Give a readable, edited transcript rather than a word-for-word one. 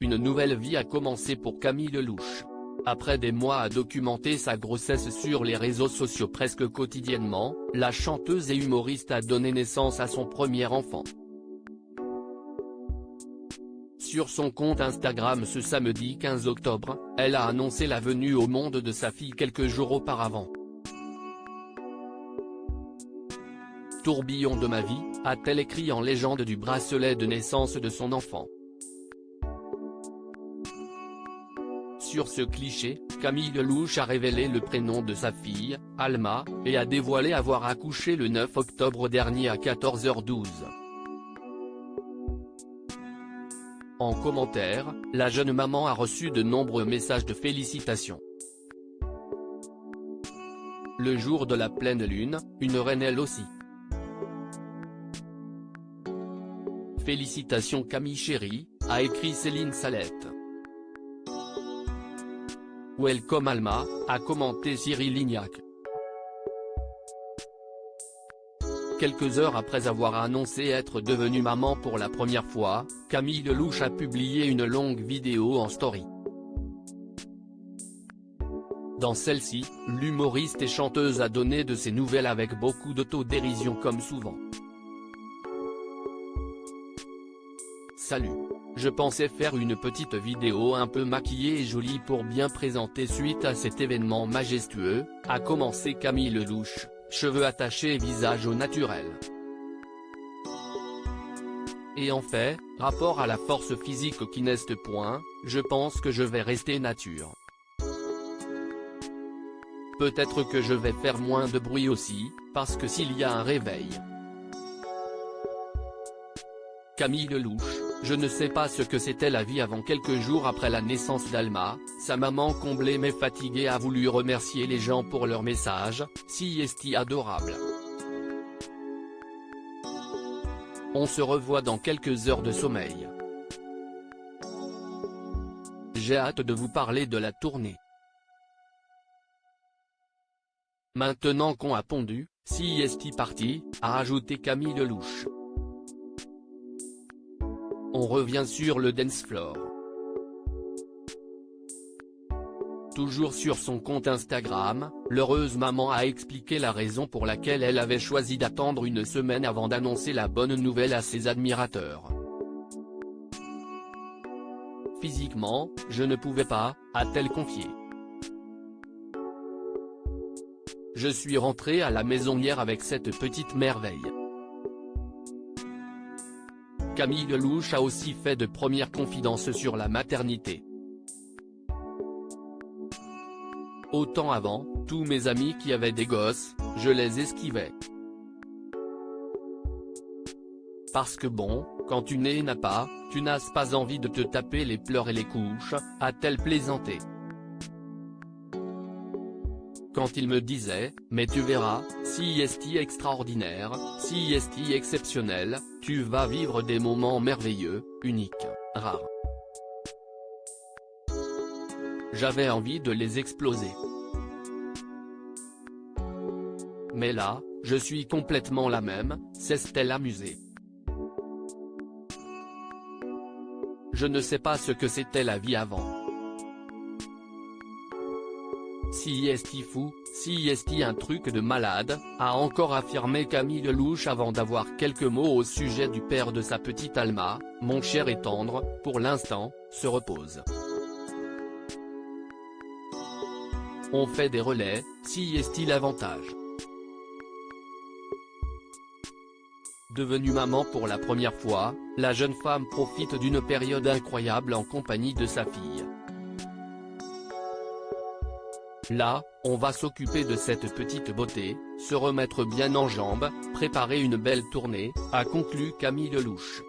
une nouvelle vie a commencé pour Camille Lelouch. Après des mois à documenter sa grossesse sur les réseaux sociaux presque quotidiennement, la chanteuse et humoriste a donné naissance à son premier enfant. Sur son compte Instagram ce samedi 15 octobre, elle a annoncé la venue au monde de sa fille quelques jours auparavant. Tourbillon de ma vie, a-t-elle écrit en légende du bracelet de naissance de son enfant. Sur ce cliché, Camille Lelouch a révélé le prénom de sa fille, Alma, et a dévoilé avoir accouché le 9 octobre dernier à 14h12. En commentaire, la jeune maman a reçu de nombreux messages de félicitations. Le jour de la pleine lune, une reine elle aussi. Félicitations Camille chérie, a écrit Céline Salette. Welcome Alma, a commenté Cyril Lignac. Quelques heures après avoir annoncé être devenue maman pour la première fois, Camille Lelouch a publié une longue vidéo en story. Dans celle-ci, l'humoriste et chanteuse a donné de ses nouvelles avec beaucoup d'autodérision comme souvent. Salut. Je pensais faire une petite vidéo un peu maquillée et jolie pour bien présenter suite à cet événement majestueux, a commencé Camille Lelouch, cheveux attachés et visage au naturel. Et en fait, rapport à la force physique qui n'est point, je pense que je vais rester nature. Peut-être que je vais faire moins de bruit aussi, parce que s'il y a un réveil. Camille Lelouch, je ne sais pas ce que c'était la vie avant. Quelques jours après la naissance d'Alma, sa maman comblée mais fatiguée a voulu remercier les gens pour leurs messages, si esti adorable. On se revoit dans quelques heures de sommeil. J'ai hâte de vous parler de la tournée. Maintenant qu'on a pondu, si esti parti, a ajouté Camille Lelouch. On revient sur le dance floor. Toujours sur son compte Instagram, l'heureuse maman a expliqué la raison pour laquelle elle avait choisi d'attendre une semaine avant d'annoncer la bonne nouvelle à ses admirateurs. Physiquement, je ne pouvais pas, a-t-elle confié. Je suis rentrée à la maison hier avec cette petite merveille. Camille Lelouch a aussi fait de premières confidences sur la maternité. Autant avant, tous mes amis qui avaient des gosses, je les esquivais. Parce que bon, quand tu n'as pas, tu n'as pas envie de te taper les pleurs et les couches, a-t-elle plaisanté. Quand il me disait, mais tu verras, si esti extraordinaire, si esti exceptionnel, tu vas vivre des moments merveilleux, uniques, rares. J'avais envie de les exploser. Mais là, je suis complètement la même, s'est-elle amusée. Je ne sais pas ce que c'était la vie avant. Si esti fou, si esti un truc de malade, a encore affirmé Camille Lelouch avant d'avoir quelques mots au sujet du père de sa petite Alma, mon cher et tendre, pour l'instant, se repose. On fait des relais, si esti l'avantage. Devenue maman pour la première fois, la jeune femme profite d'une période incroyable en compagnie de sa fille. Là, on va s'occuper de cette petite beauté, se remettre bien en jambes, préparer une belle tournée, a conclu Camille Lelouch.